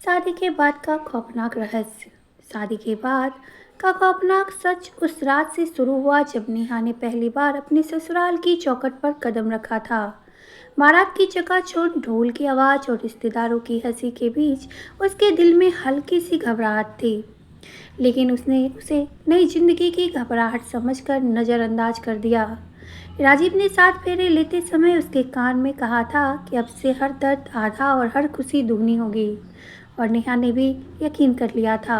शादी के बाद का खौफनाक रहस्य। शादी के बाद का खौफनाक सच उस रात से शुरू हुआ जब नेहा ने पहली बार अपने ससुराल की चौखट पर कदम रखा था। बारात की चकाचौंध, ढोल की आवाज और रिश्तेदारों की हंसी के बीच उसके दिल में हल्की सी घबराहट थी। लेकिन उसने उसे नई जिंदगी की घबराहट समझकर नज़रअंदाज कर दिया। राजीव ने 7 फेरे लेते समय उसके कान में कहा था कि अब से हर दर्द आधा और हर खुशी दुगनी होगी। और नेहा ने भी यकीन कर लिया था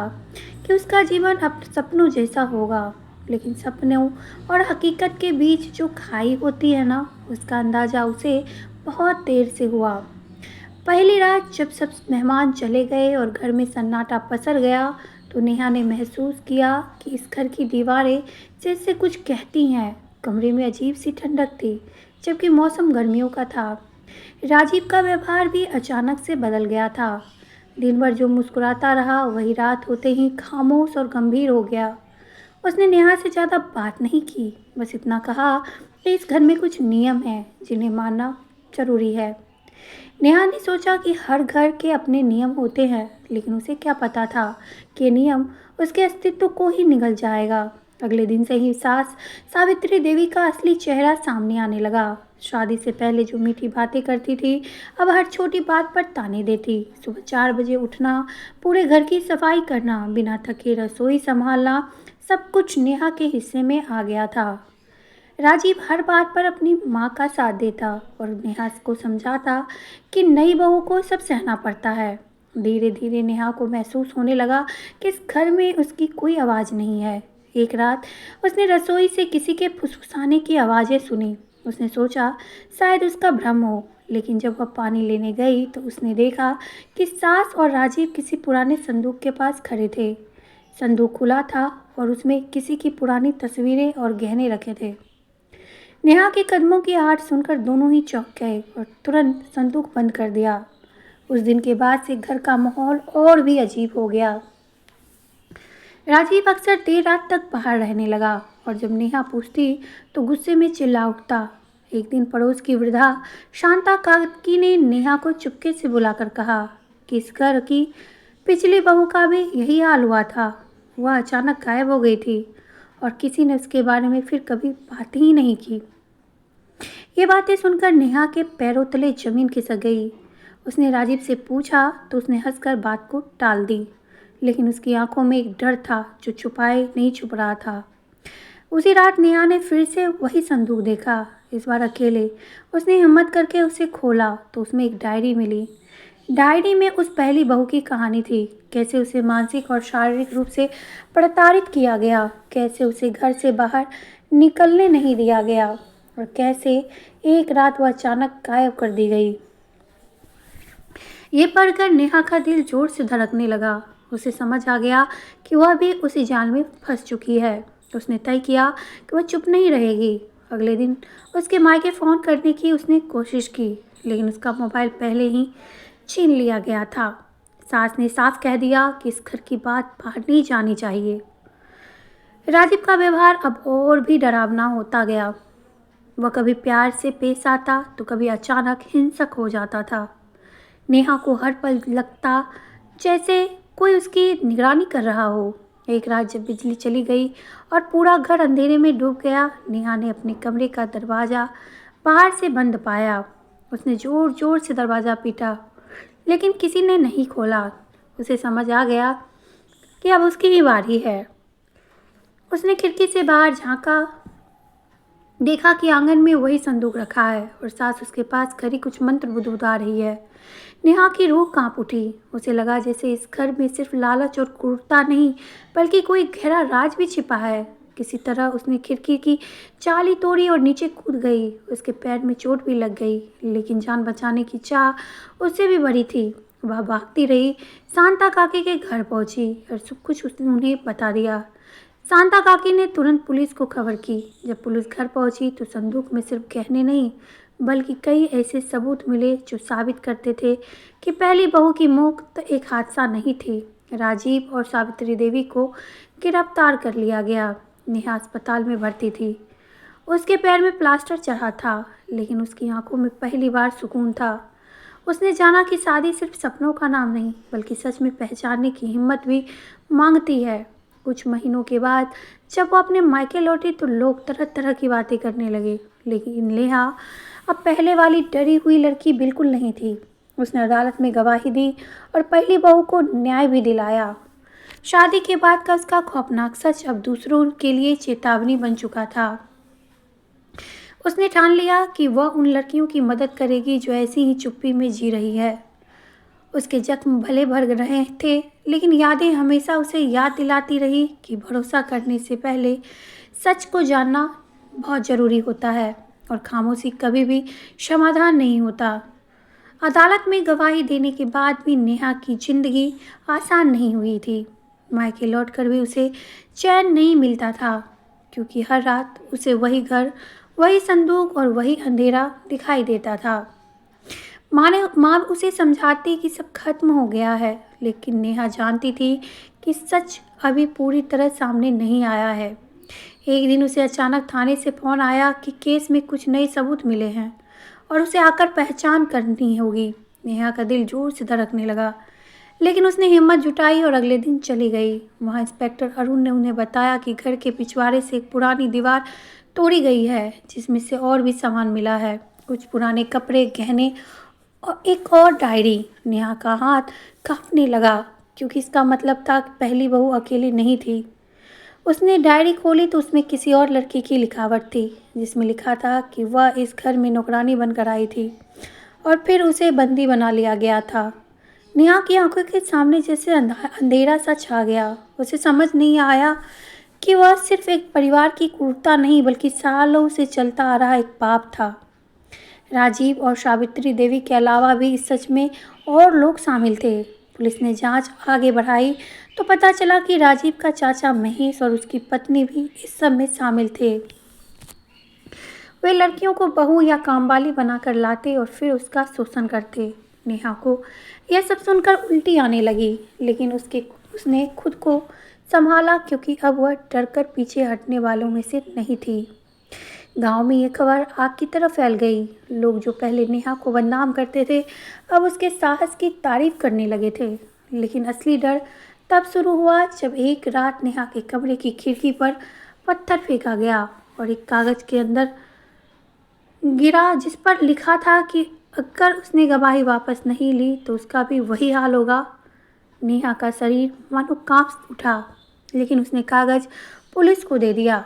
कि उसका जीवन अब सपनों जैसा होगा। लेकिन सपनों और हकीकत के बीच जो खाई होती है ना, उसका अंदाज़ा उसे बहुत देर से हुआ। पहली रात जब सब मेहमान चले गए और घर में सन्नाटा पसर गया, तो नेहा ने महसूस किया कि इस घर की दीवारें जैसे कुछ कहती हैं। कमरे में अजीब सी ठंडक थी, जबकि मौसम गर्मियों का था। राजीव का व्यवहार भी अचानक से बदल गया था। दिन भर जो मुस्कुराता रहा, वही रात होते ही खामोश और गंभीर हो गया। उसने नेहा से ज़्यादा बात नहीं की, बस इतना कहा कि इस घर में कुछ नियम हैं जिन्हें मानना जरूरी है। नेहा ने सोचा कि हर घर के अपने नियम होते हैं, लेकिन उसे क्या पता था कि ये नियम उसके अस्तित्व को ही निगल जाएगा। अगले दिन से ही सास सावित्री देवी का असली चेहरा सामने आने लगा। शादी से पहले जो मीठी बातें करती थी, अब हर छोटी बात पर ताने देती। सुबह 4 बजे उठना, पूरे घर की सफाई करना, बिना थके रसोई संभालना, सब कुछ नेहा के हिस्से में आ गया था। राजीव हर बात पर अपनी माँ का साथ देता और नेहा को समझाता कि नई बहू को सब सहना पड़ता है। धीरे धीरे नेहा को महसूस होने लगा कि इस घर में उसकी कोई आवाज़ नहीं है। एक रात उसने रसोई से किसी के फुसफुसाने की आवाज़ें सुनी। उसने सोचा शायद उसका भ्रम हो, लेकिन जब वह पानी लेने गई तो उसने देखा कि सास और राजीव किसी पुराने संदूक के पास खड़े थे। संदूक खुला था और उसमें किसी की पुरानी तस्वीरें और गहने रखे थे। नेहा के कदमों की आहट सुनकर दोनों ही चौंक गए और तुरंत संदूक बंद कर दिया। उस दिन के बाद से घर का माहौल और भी अजीब हो गया। राजीव अक्सर देर रात तक बाहर रहने लगा और जब नेहा पूछती तो गुस्से में चिल्ला उठता। एक दिन पड़ोस की वृद्धा शांता काकी ने नेहा को चुपके से बुलाकर कहा कि इस घर की पिछली बहू का भी यही हाल हुआ था। वह अचानक गायब हो गई थी और किसी ने उसके बारे में फिर कभी बात ही नहीं की। ये बातें सुनकर नेहा के पैरों तले जमीन खिसक गई। उसने राजीव से पूछा तो उसने हंसकर बात को टाल दी, लेकिन उसकी आंखों में एक डर था जो छुपाए नहीं छुप रहा था। उसी रात नेहा ने फिर से वही संदूक देखा, इस बार अकेले। उसने हिम्मत करके उसे खोला तो उसमें एक डायरी मिली। डायरी में उस पहली बहू की कहानी थी, कैसे उसे मानसिक और शारीरिक रूप से प्रताड़ित किया गया, कैसे उसे घर से बाहर निकलने नहीं दिया गया और कैसे एक रात वह अचानक गायब कर दी गई। ये पढ़कर नेहा का दिल जोर से धड़कने लगा। उसे समझ आ गया कि वह भी उसी जाल में फंस चुकी है। उसने तय किया कि वह चुप नहीं रहेगी। अगले दिन उसके मायके फ़ोन करने की उसने कोशिश की, लेकिन उसका मोबाइल पहले ही छीन लिया गया था। सास ने साफ कह दिया कि इस घर की बात बाहर नहीं जानी चाहिए। राजीव का व्यवहार अब और भी डरावना होता गया। वह कभी प्यार से पेश आता तो कभी अचानक हिंसक हो जाता था। नेहा को हर पल लगता जैसे कोई उसकी निगरानी कर रहा हो। एक रात जब बिजली चली गई और पूरा घर अंधेरे में डूब गया, नेहा ने अपने कमरे का दरवाज़ा बाहर से बंद पाया। उसने ज़ोर ज़ोर से दरवाज़ा पीटा, लेकिन किसी ने नहीं खोला। उसे समझ आ गया कि अब उसकी ही बारी है। उसने खिड़की से बाहर झांका, देखा कि आंगन में वही संदूक रखा है और सास उसके पास खड़ी कुछ मंत्र बुदबुदा रही है। नेहा की रूह कांप उठी। उसे लगा जैसे इस घर में सिर्फ लालच और क्रूरता नहीं, बल्कि कोई गहरा राज भी छिपा है। किसी तरह उसने खिड़की की चाली तोड़ी और नीचे कूद गई। उसके पैर में चोट भी लग गई, लेकिन जान बचाने की चाह उससे भी बड़ी थी। वह भागती रही, शांता काकी के घर पहुंची और सब कुछ उसने उन्हें बता दिया। शांता काकी ने तुरंत पुलिस को खबर की। जब पुलिस घर पहुंची तो संदूक में सिर्फ गहने नहीं, बल्कि कई ऐसे सबूत मिले जो साबित करते थे कि पहली बहू की मौत एक हादसा नहीं थी। राजीव और सावित्री देवी को गिरफ्तार कर लिया गया। नेहा अस्पताल में भर्ती थी। उसके पैर में प्लास्टर चढ़ा था, लेकिन उसकी आंखों में पहली बार सुकून था। उसने जाना कि शादी सिर्फ सपनों का नाम नहीं बल्कि सच में पहचानने की हिम्मत भी मांगती है। कुछ महीनों के बाद जब वो अपने मायके लौटी तो लोग तरह तरह की बातें करने लगे, लेकिन नेहा अब पहले वाली डरी हुई लड़की बिल्कुल नहीं थी। उसने अदालत में गवाही दी और पहली बहू को न्याय भी दिलाया। शादी के बाद का उसका खौफनाक सच अब दूसरों के लिए चेतावनी बन चुका था। उसने ठान लिया कि वह उन लड़कियों की मदद करेगी जो ऐसी ही चुप्पी में जी रही है। उसके जख्म भले भर रहे थे, लेकिन यादें हमेशा उसे याद दिलाती रही कि भरोसा करने से पहले सच को जानना बहुत ज़रूरी होता है और खामोशी कभी भी समाधान नहीं होता। अदालत में गवाही देने के बाद भी नेहा की जिंदगी आसान नहीं हुई थी। मायके लौटकर भी उसे चैन नहीं मिलता था, क्योंकि हर रात उसे वही घर, वही संदूक और वही अंधेरा दिखाई देता था। माँ उसे समझाती कि सब खत्म हो गया है, लेकिन नेहा जानती थी कि सच अभी पूरी तरह सामने नहीं आया है। एक दिन उसे अचानक थाने से फ़ोन आया कि केस में कुछ नए सबूत मिले हैं और उसे आकर पहचान करनी होगी। नेहा का दिल जोर से धड़कने लगा, लेकिन उसने हिम्मत जुटाई और अगले दिन चली गई। वहाँ इंस्पेक्टर अरुण ने उन्हें बताया कि घर के पिछवाड़े से एक पुरानी दीवार तोड़ी गई है, जिसमें से और भी सामान मिला है, कुछ पुराने कपड़े, गहने और एक और डायरी। नेहा का हाथ कांपने लगा, क्योंकि इसका मतलब था कि पहली बहू अकेली नहीं थी। उसने डायरी खोली तो उसमें किसी और लड़की की लिखावट थी, जिसमें लिखा था कि वह इस घर में नौकरानी बनकर आई थी और फिर उसे बंदी बना लिया गया था। नेहा की आंखों के सामने जैसे अंधेरा सा छा गया। उसे समझ नहीं आया कि वह सिर्फ एक परिवार की क्रूरता नहीं बल्कि सालों से चलता आ रहा एक पाप था। राजीव और सावित्री देवी के अलावा भी इस सच में और लोग शामिल थे। पुलिस ने जांच आगे बढ़ाई तो पता चला कि राजीव का चाचा महेश और उसकी पत्नी भी इस सब में शामिल थे। वे लड़कियों को बहू या कामवाली बनाकर लाते और फिर उसका शोषण करते। नेहा को यह सब सुनकर उल्टी आने लगी, लेकिन उसने खुद को संभाला, क्योंकि अब वह डरकर पीछे हटने वालों में से नहीं थी। गांव में ये खबर आग की तरह फैल गई। लोग जो पहले नेहा को बदनाम करते थे, अब उसके साहस की तारीफ करने लगे थे। लेकिन असली डर तब शुरू हुआ जब एक रात नेहा के कमरे की खिड़की पर पत्थर फेंका गया और एक कागज के अंदर गिरा, जिस पर लिखा था कि अगर उसने गवाही वापस नहीं ली तो उसका भी वही हाल होगा। नेहा का शरीर मानो कांप उठा, लेकिन उसने कागज पुलिस को दे दिया।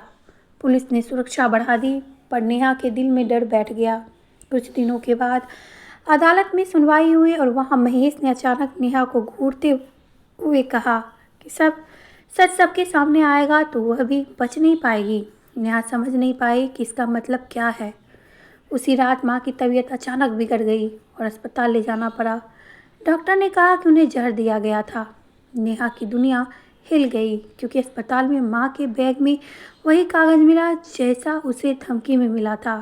पुलिस ने सुरक्षा बढ़ा दी, पर नेहा के दिल में डर बैठ गया। कुछ दिनों के बाद अदालत में सुनवाई हुई और वहाँ महेश ने अचानक नेहा को घूरते हुए कहा कि सच सबके सामने आएगा तो वह भी बच नहीं पाएगी। नेहा समझ नहीं पाई कि इसका मतलब क्या है। उसी रात माँ की तबीयत अचानक बिगड़ गई और अस्पताल ले जाना पड़ा। डॉक्टर ने कहा कि उन्हें जहर दिया गया था। नेहा की दुनिया हिल गई, क्योंकि अस्पताल में माँ के बैग में वही कागज़ मिला जैसा उसे धमकी में मिला था।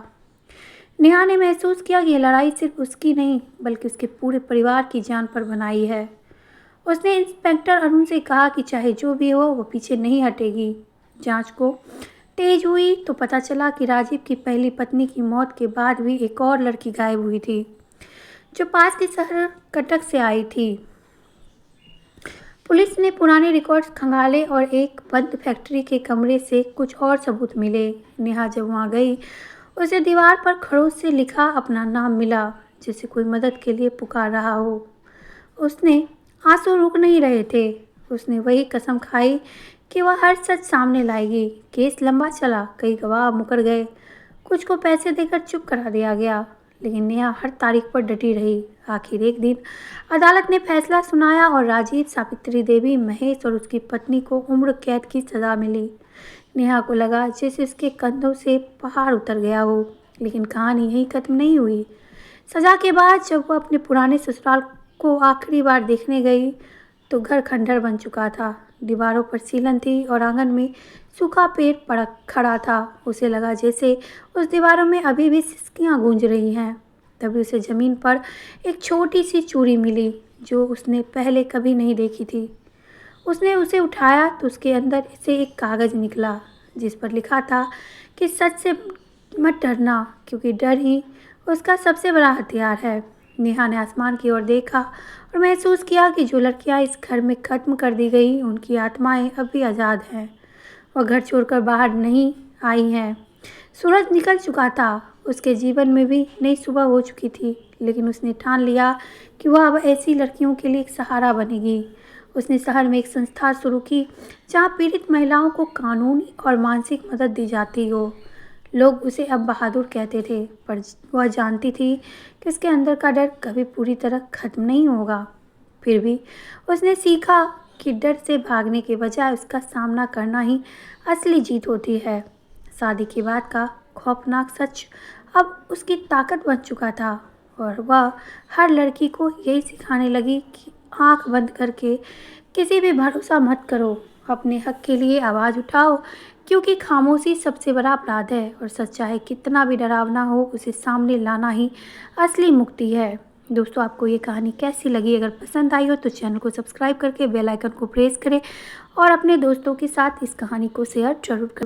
नेहा ने महसूस किया कि यह लड़ाई सिर्फ उसकी नहीं बल्कि उसके पूरे परिवार की जान पर बनाई है। उसने इंस्पेक्टर अरुण से कहा कि चाहे जो भी हो वो पीछे नहीं हटेगी। जांच को तेज हुई तो पता चला कि राजीव की पहली पत्नी की मौत के बाद भी एक और लड़की गायब हुई थी, जो पास के शहर कटक से आई थी। पुलिस ने पुराने रिकॉर्ड्स खंगाले और एक बंद फैक्ट्री के कमरे से कुछ और सबूत मिले। नेहा जब वहाँ गई, उसे दीवार पर खड़ोस से लिखा अपना नाम मिला, जैसे कोई मदद के लिए पुकार रहा हो। उसने आंसू रुक नहीं रहे थे। उसने वही कसम खाई कि वह हर सच सामने लाएगी। केस लंबा चला, कई गवाह मुकर गए, कुछ को पैसे देकर चुप करा दिया गया, लेकिन नेहा हर तारीख पर डटी रही। आखिर एक दिन अदालत ने फैसला सुनाया और राजीव, सावित्री देवी, महेश और उसकी पत्नी को उम्र कैद की सज़ा मिली। नेहा को लगा जैसे उसके कंधों से पहाड़ उतर गया हो, लेकिन कहानी यहीं खत्म नहीं हुई। सज़ा के बाद जब वह अपने पुराने ससुराल को आखिरी बार देखने गई तो घर खंडहर बन चुका था। दीवारों पर सीलन थी और आंगन में सूखा पेड़ पड़ा खड़ा था। उसे लगा जैसे उस दीवारों में अभी भी सिसकियाँ गूंज रही हैं। तभी उसे ज़मीन पर एक छोटी सी चूड़ी मिली, जो उसने पहले कभी नहीं देखी थी। उसने उसे उठाया तो उसके अंदर से एक कागज़ निकला, जिस पर लिखा था कि सच से मत डरना, क्योंकि डर ही उसका सबसे बड़ा हथियार है। नेहा ने आसमान की ओर देखा और महसूस किया कि जो लड़कियां इस घर में खत्म कर दी गई, उनकी आत्माएं अब भी आज़ाद हैं। वह घर छोड़कर बाहर नहीं आई हैं। सूरज निकल चुका था, उसके जीवन में भी नई सुबह हो चुकी थी, लेकिन उसने ठान लिया कि वह अब ऐसी लड़कियों के लिए एक सहारा बनेगी। उसने शहर में एक संस्था शुरू की जहाँ पीड़ित महिलाओं को कानूनी और मानसिक मदद दी जाती हो। लोग उसे अब बहादुर कहते थे, पर वह जानती थी कि उसके अंदर का डर कभी पूरी तरह खत्म नहीं होगा। फिर भी उसने सीखा कि डर से भागने के बजाय उसका सामना करना ही असली जीत होती है। शादी के बाद का खौफनाक सच अब उसकी ताकत बन चुका था और वह हर लड़की को यही सिखाने लगी कि आंख बंद करके किसी भी भरोसा मत करो, अपने हक के लिए आवाज़ उठाओ, क्योंकि खामोशी सबसे बड़ा अपराध है और सच चाहे कितना भी डरावना हो, उसे सामने लाना ही असली मुक्ति है। दोस्तों, आपको ये कहानी कैसी लगी? अगर पसंद आई हो तो चैनल को सब्सक्राइब करके बेल आइकन को प्रेस करें और अपने दोस्तों के साथ इस कहानी को शेयर जरूर करें।